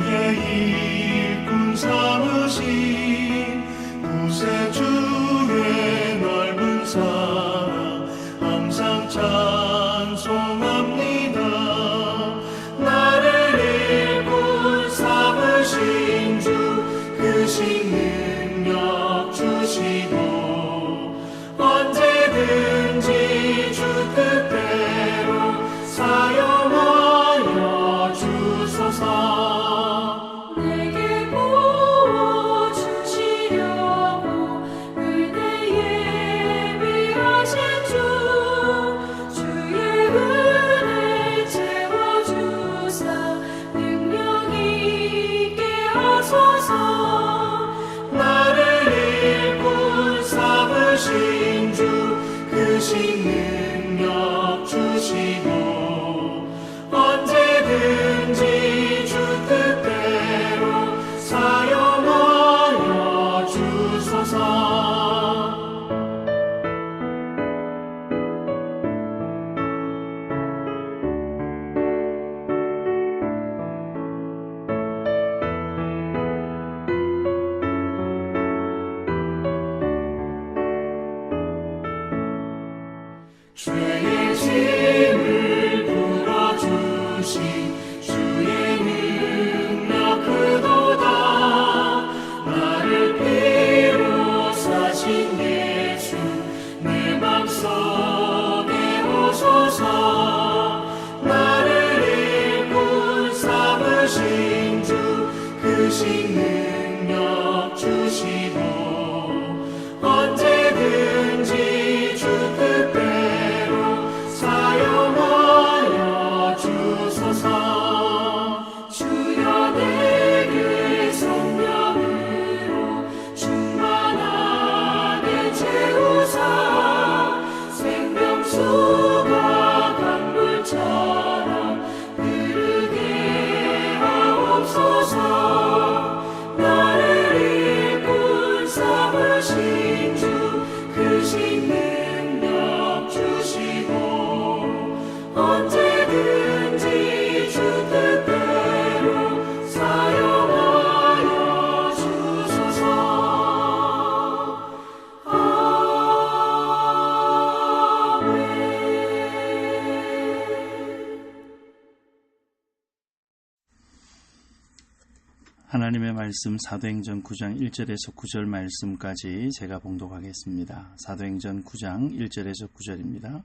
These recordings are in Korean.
일꾼 삼으신 구세주의 넓은 사랑 항상 찬송합니다. 나를 일꾼 삼으신 주 크신 능력 주시고 언제든지 주 뜻대로 사용하여 주소서. 내게 부어주시려고 은혜 예비하신 주의 은혜 채워주사 능력 있게 하소서. 나를 일꾼 삼으신 주 크신 능력 주시고 언제든지 주 뜻대로 사용하여 주소서. 죄의 짐을 풀어주신 주의 능력 크도다. 나를 피로 사신 예수 내 맘속에 오소서. 나를 일꾼 삼으신 주 크신 능력 주시고 언제든지 주 뜻대로 사용하여 주소서. 주여 내게 성령으로 충만하게 채우사 생명수가 강물처럼 흐르게 하옵소서. 나를 일꾼 삼으신 주 크신 능력 주시고 언제든지 주 뜻대로 사용하여 주소서. 아멘. 하나님의 말씀 사도행전 9장 1절에서 9절 말씀까지 제가 봉독하겠습니다. 사도행전 9장 1절에서 9절입니다.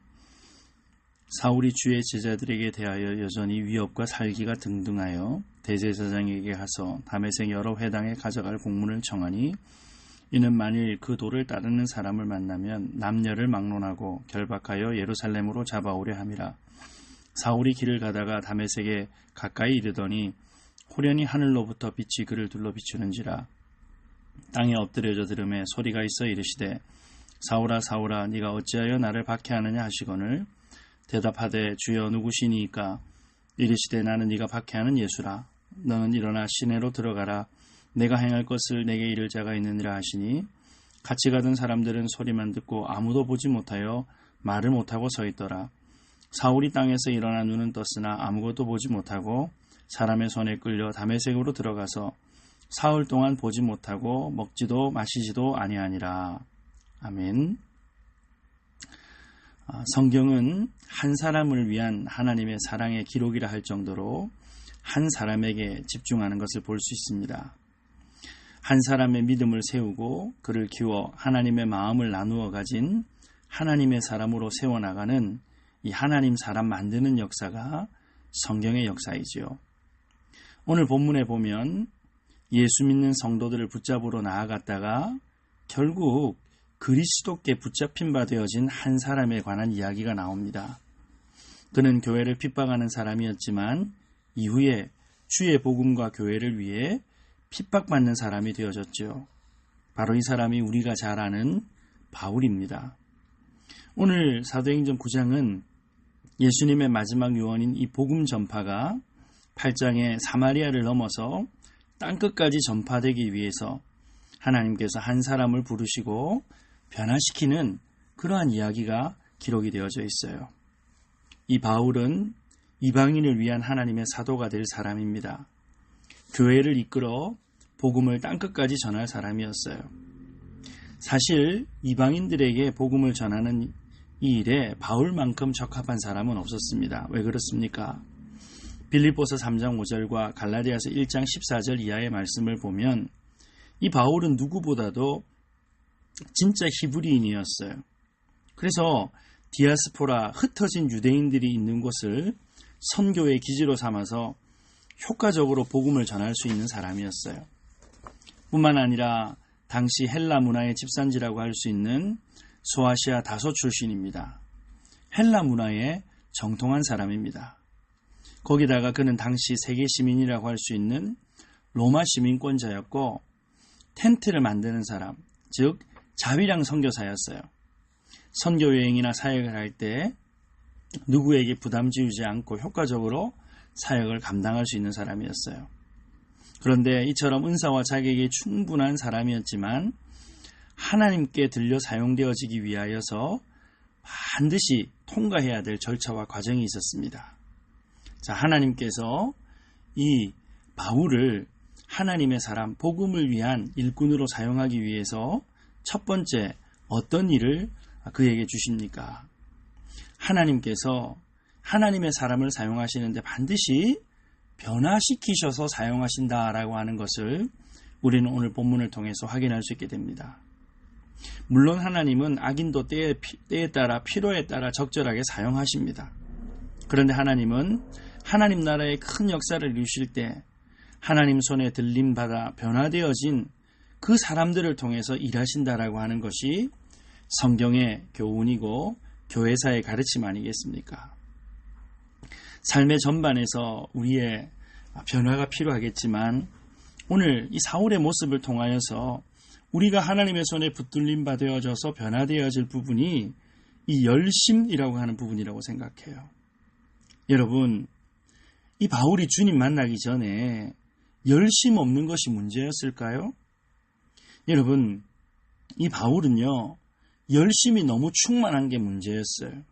사울이 주의 제자들에게 대하여 여전히 위협과 살기가 등등하여 대제사장에게 가서 다메섹 여러 회당에 가져갈 공문을 청하니 이는 만일 그 도를 따르는 사람을 만나면 남녀를 막론하고 결박하여 예루살렘으로 잡아오려 함이라. 사울이 길을 가다가 다메섹에 가까이 이르더니 호련히 하늘로부터 빛이 그를 둘러 비추는지라. 땅에 엎드려져 들음에 소리가 있어 이르시되 사울아 사울아 네가 어찌하여 나를 박해하느냐 하시거늘 대답하되 주여 누구시니이까. 이르시되 나는 네가 박해하는 예수라. 너는 일어나 시내로 들어가라. 내가 행할 것을 내게 이를 자가 있느니라 하시니 같이 가던 사람들은 소리만 듣고 아무도 보지 못하여 말을 못하고 서 있더라. 사울이 땅에서 일어나 눈은 떴으나 아무것도 보지 못하고 사람의 손에 끌려 다메섹으로 들어가서 사흘 동안 보지 못하고 먹지도 마시지도 아니하니라. 아멘. 성경은 한 사람을 위한 하나님의 사랑의 기록이라 할 정도로 한 사람에게 집중하는 것을 볼 수 있습니다. 한 사람의 믿음을 세우고 그를 키워 하나님의 마음을 나누어 가진 하나님의 사람으로 세워나가는 이 하나님 사람 만드는 역사가 성경의 역사이지요. 오늘 본문에 보면 예수 믿는 성도들을 붙잡으러 나아갔다가 결국 그리스도께 붙잡힌 바 되어진 한 사람에 관한 이야기가 나옵니다. 그는 교회를 핍박하는 사람이었지만 이후에 주의 복음과 교회를 위해 핍박받는 사람이 되어졌죠. 바로 이 사람이 우리가 잘 아는 바울입니다. 오늘 사도행전 9장은 예수님의 마지막 유언인 이 복음 전파가 8장의 사마리아를 넘어서 땅끝까지 전파되기 위해서 하나님께서 한 사람을 부르시고 변화시키는 그러한 이야기가 기록이 되어져 있어요. 이 바울은 이방인을 위한 하나님의 사도가 될 사람입니다. 교회를 이끌어 복음을 땅끝까지 전할 사람이었어요. 사실 이방인들에게 복음을 전하는 이 일에 바울만큼 적합한 사람은 없었습니다. 왜 그렇습니까? 빌립보서 3장 5절과 갈라디아서 1장 14절 이하의 말씀을 보면 이 바울은 누구보다도 진짜 히브리인이었어요. 그래서 디아스포라 흩어진 유대인들이 있는 곳을 선교의 기지로 삼아서 효과적으로 복음을 전할 수 있는 사람이었어요. 뿐만 아니라 당시 헬라 문화의 집산지라고 할 수 있는 소아시아 다소 출신입니다. 헬라 문화에 정통한 사람입니다. 거기다가 그는 당시 세계 시민이라고 할 수 있는 로마 시민권자였고 텐트를 만드는 사람, 즉 자비랑 선교사였어요. 선교 여행이나 사역을 할 때 누구에게 부담 지우지 않고 효과적으로 사역을 감당할 수 있는 사람이었어요. 그런데 이처럼 은사와 자격이 충분한 사람이었지만 하나님께 들려 사용되어지기 위하여서 반드시 통과해야 될 절차와 과정이 있었습니다. 자, 하나님께서 이 바울을 하나님의 사람, 복음을 위한 일꾼으로 사용하기 위해서 첫 번째 어떤 일을 그에게 주십니까? 하나님께서 하나님의 사람을 사용하시는데 반드시 변화시키셔서 사용하신다라고 하는 것을 우리는 오늘 본문을 통해서 확인할 수 있게 됩니다. 물론 하나님은 악인도 때에 따라 필요에 따라 적절하게 사용하십니다. 그런데 하나님은 하나님 나라의 큰 역사를 이루실 때 하나님 손에 들림받아 변화되어진 그 사람들을 통해서 일하신다라고 하는 것이 성경의 교훈이고 교회사의 가르침 아니겠습니까? 삶의 전반에서 우리의 변화가 필요하겠지만 오늘 이 사울의 모습을 통하여서 우리가 하나님의 손에 붙들림 받아져서 변화되어질 부분이 이 열심이라고 하는 부분이라고 생각해요. 여러분, 이 바울이 주님 만나기 전에 열심 없는 것이 문제였을까요? 여러분, 이 바울은요, 열심이 너무 충만한 게 문제였어요.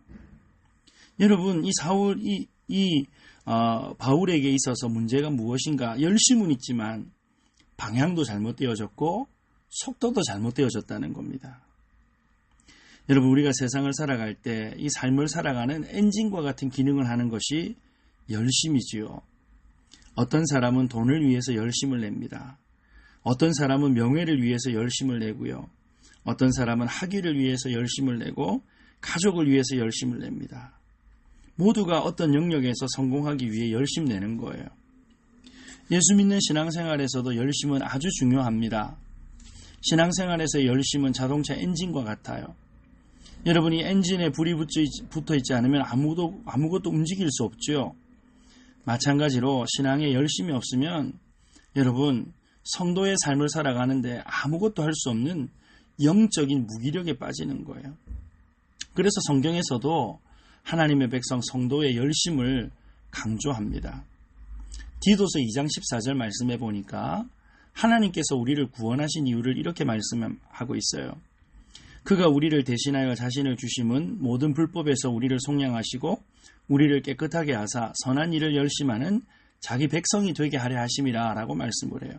여러분, 바울에게 있어서 문제가 무엇인가? 열심은 있지만 방향도 잘못되어졌고 속도도 잘못되어졌다는 겁니다. 여러분, 우리가 세상을 살아갈 때 이 삶을 살아가는 엔진과 같은 기능을 하는 것이 열심이지요. 어떤 사람은 돈을 위해서 열심을 냅니다. 어떤 사람은 명예를 위해서 열심을 내고요. 어떤 사람은 학위를 위해서 열심을 내고 가족을 위해서 열심을 냅니다. 모두가 어떤 영역에서 성공하기 위해 열심 내는 거예요. 예수 믿는 신앙생활에서도 열심은 아주 중요합니다. 신앙생활에서의 열심은 자동차 엔진과 같아요. 여러분이 엔진에 불이 붙어 있지 않으면 아무것도 움직일 수 없죠. 마찬가지로 신앙에 열심이 없으면 여러분 성도의 삶을 살아가는데 아무것도 할 수 없는 영적인 무기력에 빠지는 거예요. 그래서 성경에서도 하나님의 백성 성도의 열심을 강조합니다. 디도서 2장 14절 말씀해 보니까 하나님께서 우리를 구원하신 이유를 이렇게 말씀하고 있어요. 그가 우리를 대신하여 자신을 주심은 모든 불법에서 우리를 속량하시고 우리를 깨끗하게 하사 선한 일을 열심하는 자기 백성이 되게 하려 하심이라 라고 말씀을 해요.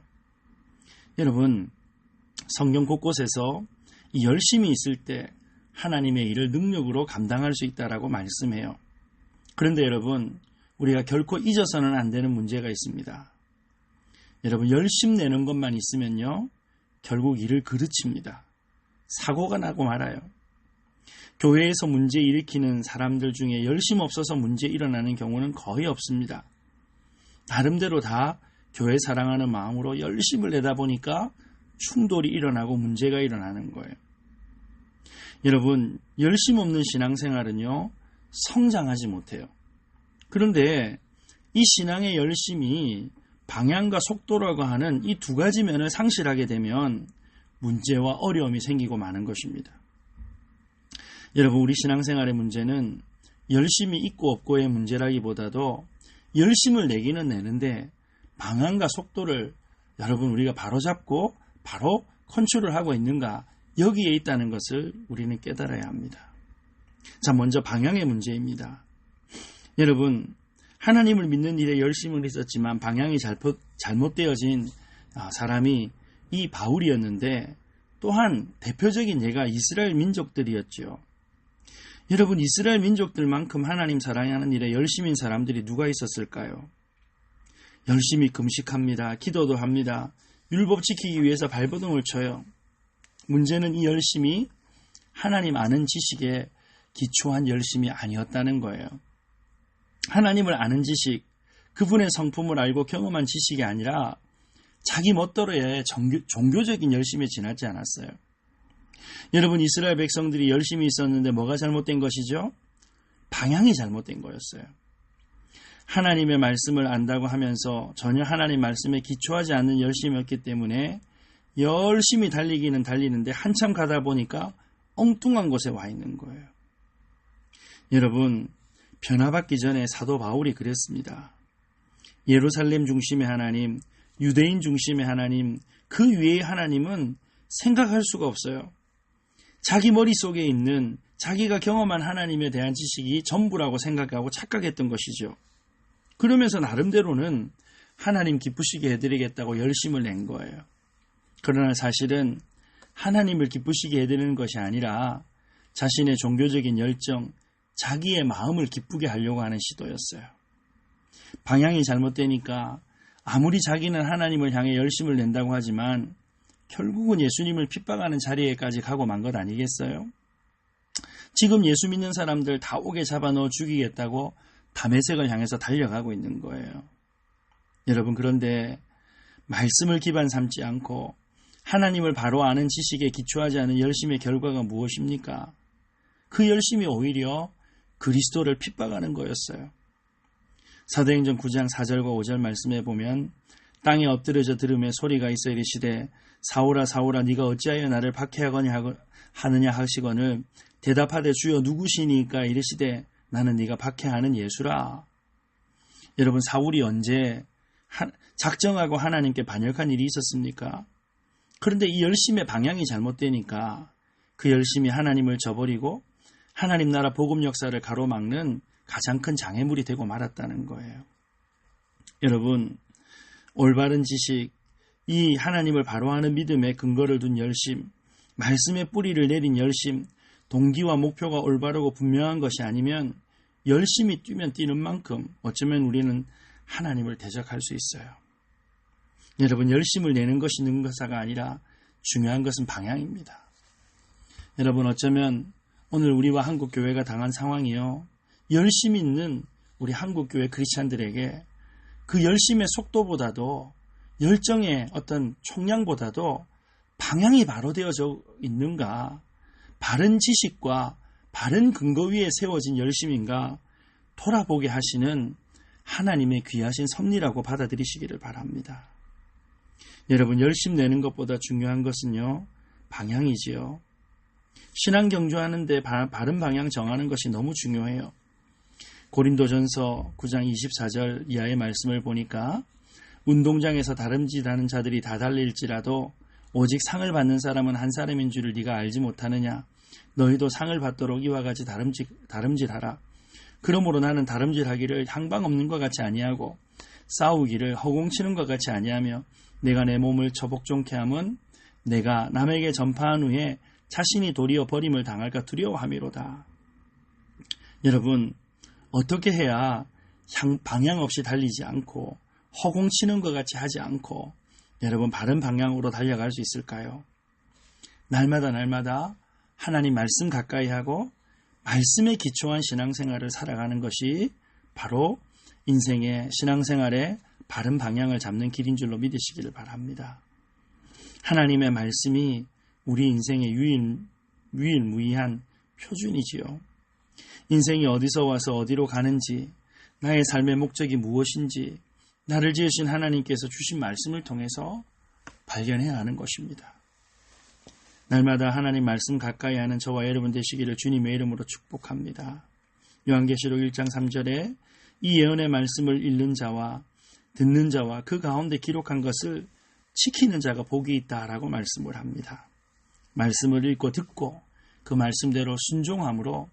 여러분, 성경 곳곳에서 이 열심이 있을 때 하나님의 일을 능력으로 감당할 수 있다라고 말씀해요. 그런데 여러분, 우리가 결코 잊어서는 안 되는 문제가 있습니다. 여러분, 열심 내는 것만 있으면요, 결국 일을 그르칩니다. 사고가 나고 말아요. 교회에서 문제 일으키는 사람들 중에 열심 없어서 문제 일어나는 경우는 거의 없습니다. 나름대로 다 교회 사랑하는 마음으로 열심을 내다 보니까 충돌이 일어나고 문제가 일어나는 거예요. 여러분, 열심 없는 신앙생활은요, 성장하지 못해요. 그런데 이 신앙의 열심이 방향과 속도라고 하는 이 두 가지 면을 상실하게 되면 문제와 어려움이 생기고 마는 것입니다. 여러분, 우리 신앙생활의 문제는 열심이 있고 없고의 문제라기보다도 열심을 내기는 내는데 방향과 속도를 여러분 우리가 바로잡고 바로 컨트롤하고 있는가, 여기에 있다는 것을 우리는 깨달아야 합니다. 자, 먼저 방향의 문제입니다. 여러분, 하나님을 믿는 일에 열심을 했었지만 방향이 잘못되어진 사람이 이 바울이었는데, 또한 대표적인 예가 이스라엘 민족들이었죠. 여러분, 이스라엘 민족들만큼 하나님 사랑하는 일에 열심인 사람들이 누가 있었을까요? 열심히 금식합니다. 기도도 합니다. 율법 지키기 위해서 발버둥을 쳐요. 문제는 이 열심이 하나님 아는 지식에 기초한 열심이 아니었다는 거예요. 하나님을 아는 지식, 그분의 성품을 알고 경험한 지식이 아니라 자기 멋대로의 종교적인 열심에 지나지 않았어요. 여러분, 이스라엘 백성들이 열심히 있었는데 뭐가 잘못된 것이죠? 방향이 잘못된 거였어요. 하나님의 말씀을 안다고 하면서 전혀 하나님 말씀에 기초하지 않는 열심이었기 때문에 열심히 달리기는 달리는데 한참 가다 보니까 엉뚱한 곳에 와 있는 거예요. 여러분, 변화받기 전에 사도 바울이 그랬습니다. 예루살렘 중심의 하나님, 유대인 중심의 하나님, 그 위의 하나님은 생각할 수가 없어요. 자기 머릿속에 있는 자기가 경험한 하나님에 대한 지식이 전부라고 생각하고 착각했던 것이죠. 그러면서 나름대로는 하나님 기쁘시게 해드리겠다고 열심을 낸 거예요. 그러나 사실은 하나님을 기쁘시게 해드리는 것이 아니라 자신의 종교적인 열정, 자기의 마음을 기쁘게 하려고 하는 시도였어요. 방향이 잘못되니까 아무리 자기는 하나님을 향해 열심을 낸다고 하지만 결국은 예수님을 핍박하는 자리에까지 가고 만 것 아니겠어요? 지금 예수 믿는 사람들 다 옥에 잡아넣어 죽이겠다고 다메섹을 향해서 달려가고 있는 거예요. 여러분, 그런데 말씀을 기반 삼지 않고 하나님을 바로 아는 지식에 기초하지 않은 열심의 결과가 무엇입니까? 그 열심이 오히려 그리스도를 핍박하는 거였어요. 사도행전 9장 4절과 5절 말씀에 보면 땅에 엎드려져 들으며 소리가 있어 이르시되 사울아 사울아 네가 어찌하여 나를 박해하느냐 하시거늘 대답하되 주여 누구시니까 이르시되 나는 네가 박해하는 예수라. 여러분, 사울이 언제 작정하고 하나님께 반역한 일이 있었습니까? 그런데 이 열심의 방향이 잘못되니까 그 열심이 하나님을 저버리고 하나님 나라 복음 역사를 가로막는 가장 큰 장애물이 되고 말았다는 거예요. 여러분, 올바른 지식, 이 하나님을 바로하는 믿음에 근거를 둔 열심, 말씀의 뿌리를 내린 열심, 동기와 목표가 올바르고 분명한 것이 아니면 열심히 뛰면 뛰는 만큼 어쩌면 우리는 하나님을 대적할 수 있어요. 여러분, 열심을 내는 것이 능사가 아니라 중요한 것은 방향입니다. 여러분, 어쩌면 오늘 우리와 한국교회가 당한 상황이요, 열심 있는 우리 한국교회 크리스찬들에게 그 열심의 속도보다도 열정의 어떤 총량보다도 방향이 바로 되어져 있는가, 바른 지식과 바른 근거 위에 세워진 열심인가 돌아보게 하시는 하나님의 귀하신 섭리라고 받아들이시기를 바랍니다. 여러분, 열심 내는 것보다 중요한 것은요, 방향이지요. 신앙 경주하는데 바른 방향 정하는 것이 너무 중요해요. 고린도전서 9장 24절 이하의 말씀을 보니까 운동장에서 다름질하는 자들이 다 달릴지라도 오직 상을 받는 사람은 한 사람인 줄을 네가 알지 못하느냐. 너희도 상을 받도록 이와 같이 다름질하라. 그러므로 나는 다름질하기를 향방 없는 것 같이 아니하고 싸우기를 허공치는 것 같이 아니하며 내가 내 몸을 처복종케 함은 내가 남에게 전파한 후에 자신이 도리어 버림을 당할까 두려워함이로다. 여러분, 어떻게 해야 방향 없이 달리지 않고 허공치는 것 같이 하지 않고 여러분 바른 방향으로 달려갈 수 있을까요? 날마다 하나님 말씀 가까이 하고 말씀에 기초한 신앙생활을 살아가는 것이 바로 인생의 신앙생활의 바른 방향을 잡는 길인 줄로 믿으시기를 바랍니다. 하나님의 말씀이 우리 인생의 유일무이한 표준이지요. 인생이 어디서 와서 어디로 가는지, 나의 삶의 목적이 무엇인지 나를 지으신 하나님께서 주신 말씀을 통해서 발견해야 하는 것입니다. 날마다 하나님 말씀 가까이 하는 저와 여러분 되시기를 주님의 이름으로 축복합니다. 요한계시록 1장 3절에 이 예언의 말씀을 읽는 자와 듣는 자와 그 가운데 기록한 것을 지키는 자가 복이 있다라고 말씀을 합니다. 말씀을 읽고 듣고 그 말씀대로 순종함으로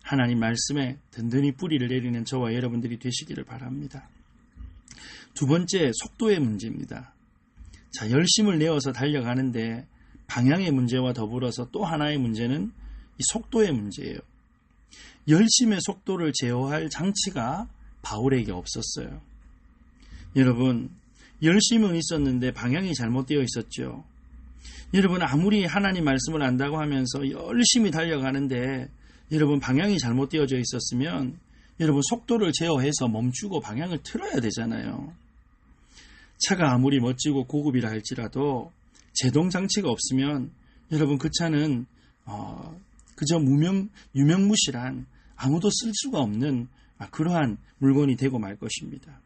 하나님 말씀에 든든히 뿌리를 내리는 저와 여러분들이 되시기를 바랍니다. 두 번째, 속도의 문제입니다. 자, 열심을 내어서 달려가는데 방향의 문제와 더불어서 또 하나의 문제는 이 속도의 문제예요. 열심의 속도를 제어할 장치가 바울에게 없었어요. 여러분, 열심은 있었는데 방향이 잘못되어 있었죠. 여러분, 아무리 하나님 말씀을 안다고 하면서 열심히 달려가는데 여러분 방향이 잘못되어져 있었으면 여러분 속도를 제어해서 멈추고 방향을 틀어야 되잖아요. 차가 아무리 멋지고 고급이라 할지라도 제동 장치가 없으면 여러분 그 차는 그저 유명무실한 아무도 쓸 수가 없는 그러한 물건이 되고 말 것입니다.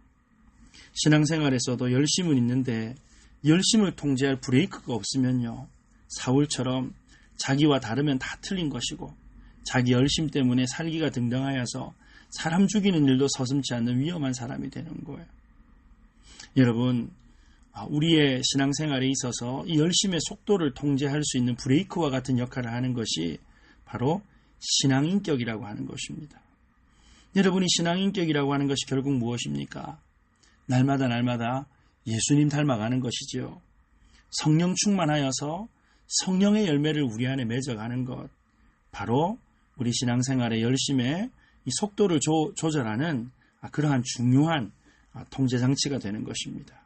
신앙생활에서도 열심은 있는데 열심을 통제할 브레이크가 없으면요, 사울처럼 자기와 다르면 다 틀린 것이고 자기 열심 때문에 살기가 등등하여서 사람 죽이는 일도 서슴지 않는 위험한 사람이 되는 거예요. 여러분, 우리의 신앙생활에 있어서 이 열심의 속도를 통제할 수 있는 브레이크와 같은 역할을 하는 것이 바로 신앙인격이라고 하는 것입니다. 여러분이 신앙인격이라고 하는 것이 결국 무엇입니까? 날마다 예수님 닮아가는 것이지요. 성령 충만하여서 성령의 열매를 우리 안에 맺어가는 것, 바로 우리 신앙생활의 열심의 이 속도를 조절하는 그러한 중요한 통제장치가 되는 것입니다.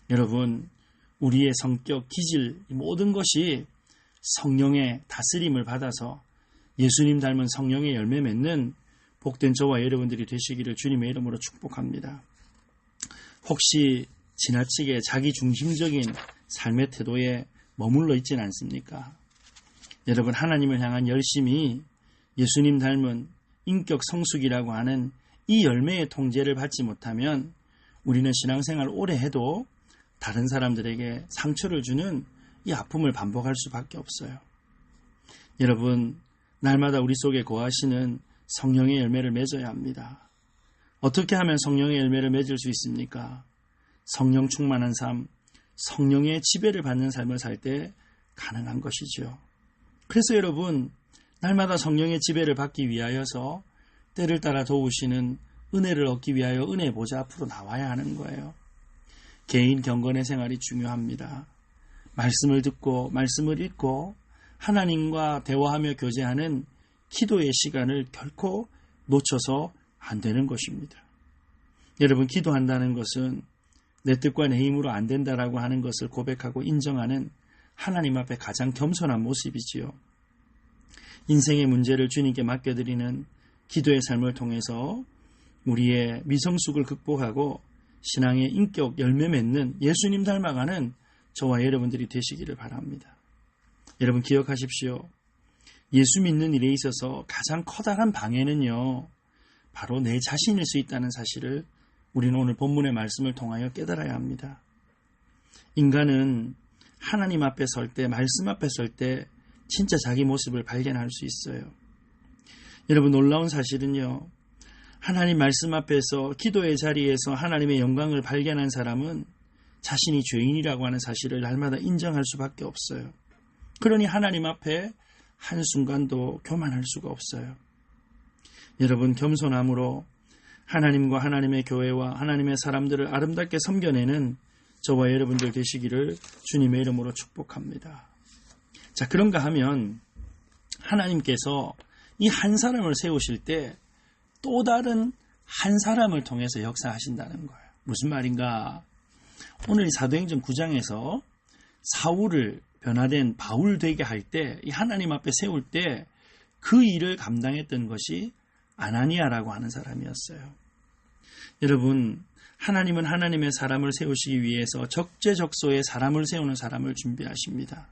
여러분, 우리의 성격, 기질, 모든 것이 성령의 다스림을 받아서 예수님 닮은 성령의 열매 맺는 복된 저와 여러분들이 되시기를 주님의 이름으로 축복합니다. 혹시 지나치게 자기중심적인 삶의 태도에 머물러 있지는 않습니까? 여러분, 하나님을 향한 열심이 예수님 닮은 인격 성숙이라고 하는 이 열매의 통제를 받지 못하면 우리는 신앙생활 오래 해도 다른 사람들에게 상처를 주는 이 아픔을 반복할 수밖에 없어요. 여러분, 날마다 우리 속에 거하시는 성령의 열매를 맺어야 합니다. 어떻게 하면 성령의 열매를 맺을 수 있습니까? 성령 충만한 삶, 성령의 지배를 받는 삶을 살 때 가능한 것이죠. 그래서 여러분, 날마다 성령의 지배를 받기 위하여서 때를 따라 도우시는 은혜를 얻기 위하여 은혜의 보좌 앞으로 나와야 하는 거예요. 개인 경건의 생활이 중요합니다. 말씀을 듣고 말씀을 읽고 하나님과 대화하며 교제하는 기도의 시간을 결코 놓쳐서 안 되는 것입니다. 여러분, 기도한다는 것은 내 뜻과 내 힘으로 안 된다라고 하는 것을 고백하고 인정하는 하나님 앞에 가장 겸손한 모습이지요. 인생의 문제를 주님께 맡겨드리는 기도의 삶을 통해서 우리의 미성숙을 극복하고 신앙의 인격 열매 맺는 예수님 닮아가는 저와 여러분들이 되시기를 바랍니다. 여러분, 기억하십시오. 예수 믿는 일에 있어서 가장 커다란 방해는요, 바로 내 자신일 수 있다는 사실을 우리는 오늘 본문의 말씀을 통하여 깨달아야 합니다. 인간은 하나님 앞에 설 때, 말씀 앞에 설 때 진짜 자기 모습을 발견할 수 있어요. 여러분, 놀라운 사실은요, 하나님 말씀 앞에서 기도의 자리에서 하나님의 영광을 발견한 사람은 자신이 죄인이라고 하는 사실을 날마다 인정할 수밖에 없어요. 그러니 하나님 앞에 한순간도 교만할 수가 없어요. 여러분, 겸손함으로 하나님과 하나님의 교회와 하나님의 사람들을 아름답게 섬겨내는 저와 여러분들 되시기를 주님의 이름으로 축복합니다. 자, 그런가 하면 하나님께서 이 한 사람을 세우실 때 또 다른 한 사람을 통해서 역사하신다는 거예요. 무슨 말인가? 오늘 이 사도행전 9장에서 사울을 변화된 바울 되게 할 때, 이 하나님 앞에 세울 때 그 일을 감당했던 것이 아나니아라고 하는 사람이었어요. 여러분, 하나님은 하나님의 사람을 세우시기 위해서 적재적소에 사람을 세우는 사람을 준비하십니다.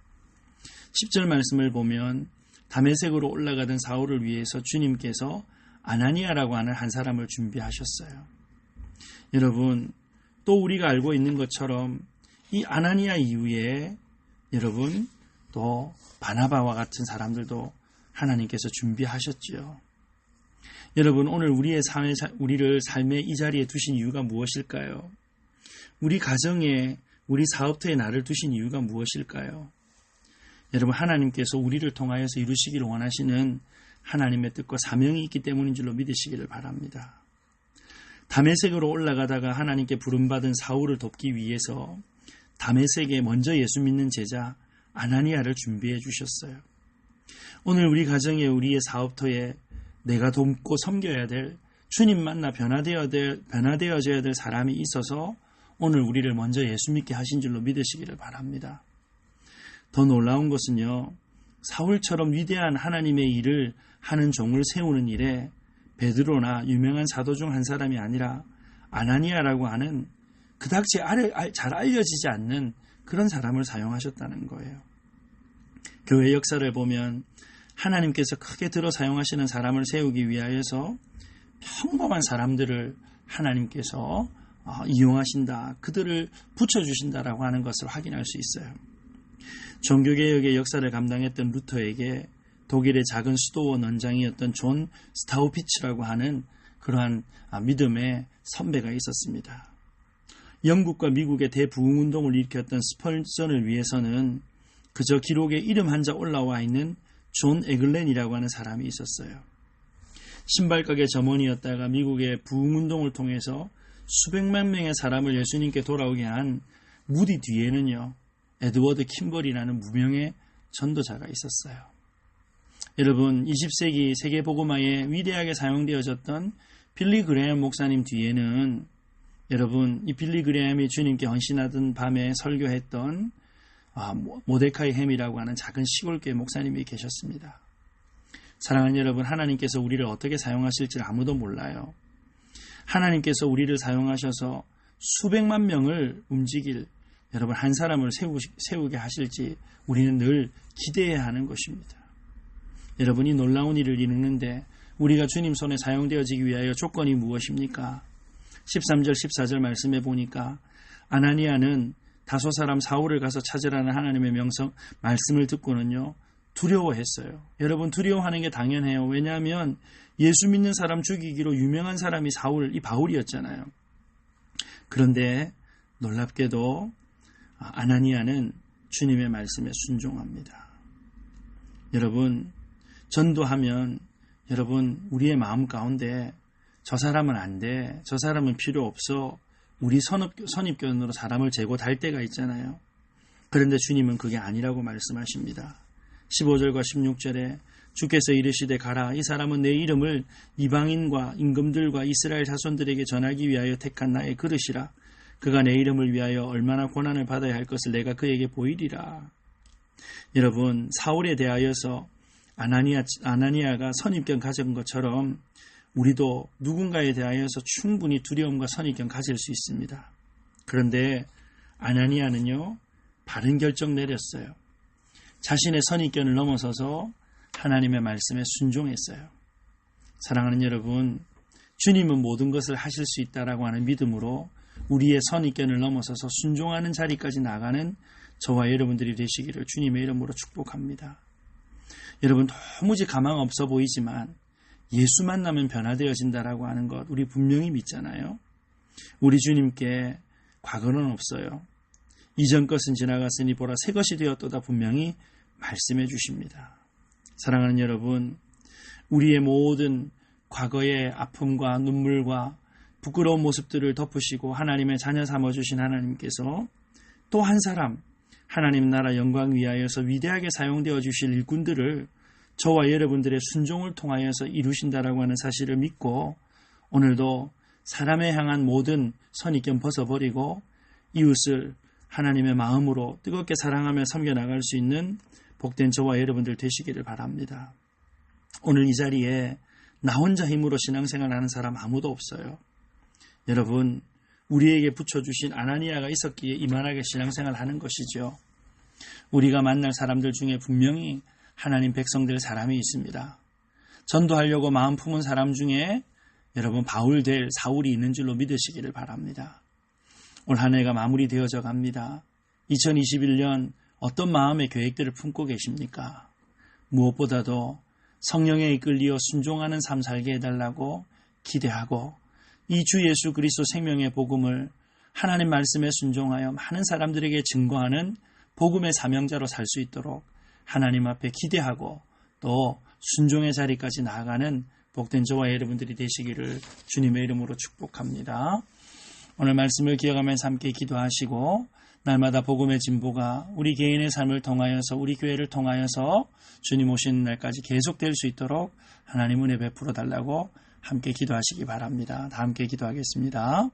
10절 말씀을 보면 다메섹으로 올라가던 사울을 위해서 주님께서 아나니아라고 하는 한 사람을 준비하셨어요. 여러분, 또 우리가 알고 있는 것처럼 이 아나니아 이후에 여러분 또 바나바와 같은 사람들도 하나님께서 준비하셨지요. 여러분, 오늘 우리를 삶의 이 자리에 두신 이유가 무엇일까요? 우리 가정에, 우리 사업터에 나를 두신 이유가 무엇일까요? 여러분, 하나님께서 우리를 통하여서 이루시기를 원하시는 하나님의 뜻과 사명이 있기 때문인 줄로 믿으시기를 바랍니다. 다메섹으로 올라가다가 하나님께 부름받은 사울을 돕기 위해서 다메섹에 먼저 예수 믿는 제자 아나니아를 준비해 주셨어요. 오늘 우리 가정에, 우리의 사업터에 내가 돕고 섬겨야 될, 주님 만나 변화되어져야 될 사람이 있어서 오늘 우리를 먼저 예수 믿게 하신 줄로 믿으시기를 바랍니다. 더 놀라운 것은요, 사울처럼 위대한 하나님의 일을 하는 종을 세우는 일에 베드로나 유명한 사도 중 한 사람이 아니라 아나니아라고 하는 그닥지 잘 알려지지 않는 그런 사람을 사용하셨다는 거예요. 교회 역사를 보면 하나님께서 크게 들어 사용하시는 사람을 세우기 위하여서 평범한 사람들을 하나님께서 이용하신다, 그들을 붙여주신다라고 하는 것을 확인할 수 있어요. 종교개혁의 역사를 감당했던 루터에게 독일의 작은 수도원 원장이었던 존 스타우피츠라고 하는 그러한 믿음의 선배가 있었습니다. 영국과 미국의 대부흥운동을 일으켰던 스펄전을 위해서는 그저 기록에 이름 한자 올라와 있는 존 에글렌이라고 하는 사람이 있었어요. 신발가게 점원이었다가 미국의 부흥운동을 통해서 수백만 명의 사람을 예수님께 돌아오게 한 무디 뒤에는요, 에드워드 킴벌이라는 무명의 전도자가 있었어요. 여러분, 20세기 세계복음화에 위대하게 사용되어졌던 빌리 그레엄 목사님 뒤에는 여러분, 이 빌리 그레엄이 주님께 헌신하던 밤에 설교했던 모데카이 햄이라고 하는 작은 시골교회 목사님이 계셨습니다. 사랑하는 여러분, 하나님께서 우리를 어떻게 사용하실지 아무도 몰라요. 하나님께서 우리를 사용하셔서 수백만 명을 움직일 여러분 한 사람을 세우게 하실지 우리는 늘 기대해야 하는 것입니다. 여러분이 놀라운 일을 이루는데 우리가 주님 손에 사용되어지기 위하여 조건이 무엇입니까? 13절 14절 말씀해 보니까 아나니아는 다소 사람 사울을 가서 찾으라는 하나님의 말씀을 듣고는요, 두려워했어요. 여러분, 두려워하는 게 당연해요. 왜냐하면 예수 믿는 사람 죽이기로 유명한 사람이 이 바울이었잖아요. 그런데 놀랍게도 아나니아는 주님의 말씀에 순종합니다. 여러분, 전도하면 여러분 우리의 마음 가운데 저 사람은 안 돼, 저 사람은 필요 없어, 우리 선입견으로 사람을 재고 달 때가 있잖아요. 그런데 주님은 그게 아니라고 말씀하십니다. 15절과 16절에 주께서 이르시되 가라, 이 사람은 내 이름을 이방인과 임금들과 이스라엘 자손들에게 전하기 위하여 택한 나의 그릇이라. 그가 내 이름을 위하여 얼마나 고난을 받아야 할 것을 내가 그에게 보이리라. 여러분, 사울에 대하여서 아나니아가 선입견 가진 것처럼 우리도 누군가에 대하여서 충분히 두려움과 선입견 가질 수 있습니다. 그런데 아나니아는요, 바른 결정 내렸어요. 자신의 선입견을 넘어서서 하나님의 말씀에 순종했어요. 사랑하는 여러분, 주님은 모든 것을 하실 수 있다라고 하는 믿음으로 우리의 선입견을 넘어서서 순종하는 자리까지 나가는 저와 여러분들이 되시기를 주님의 이름으로 축복합니다. 여러분, 도무지 가망 없어 보이지만 예수 만나면 변화되어진다라고 하는 것 우리 분명히 믿잖아요. 우리 주님께 과거는 없어요. 이전 것은 지나갔으니 보라 새 것이 되었도다 분명히 말씀해 주십니다. 사랑하는 여러분, 우리의 모든 과거의 아픔과 눈물과 부끄러운 모습들을 덮으시고 하나님의 자녀 삼아주신 하나님께서 또 한 사람 하나님 나라 영광 위하여서 위대하게 사용되어 주실 일꾼들을 저와 여러분들의 순종을 통하여서 이루신다라고 하는 사실을 믿고 오늘도 사람에 향한 모든 선입견 벗어버리고 이웃을 하나님의 마음으로 뜨겁게 사랑하며 섬겨나갈 수 있는 복된 저와 여러분들 되시기를 바랍니다. 오늘 이 자리에 나 혼자 힘으로 신앙생활하는 사람 아무도 없어요. 여러분, 우리에게 붙여주신 아나니아가 있었기에 이만하게 신앙생활하는 것이죠. 우리가 만날 사람들 중에 분명히 하나님 백성들 사람이 있습니다. 전도하려고 마음 품은 사람 중에 여러분 바울 될 사울이 있는 줄로 믿으시기를 바랍니다. 올 한 해가 마무리되어져 갑니다. 2021년 어떤 마음의 계획들을 품고 계십니까? 무엇보다도 성령에 이끌리어 순종하는 삶 살게 해달라고 기대하고 이 주 예수 그리스도 생명의 복음을 하나님 말씀에 순종하여 많은 사람들에게 증거하는 복음의 사명자로 살 수 있도록 하나님 앞에 기대하고 또 순종의 자리까지 나아가는 복된 저와 여러분들이 되시기를 주님의 이름으로 축복합니다. 오늘 말씀을 기억하면서 함께 기도하시고 날마다 복음의 진보가 우리 개인의 삶을 통하여서 우리 교회를 통하여서 주님 오시는 날까지 계속될 수 있도록 하나님 은혜 베풀어 달라고 함께 기도하시기 바랍니다. 다 함께 기도하겠습니다.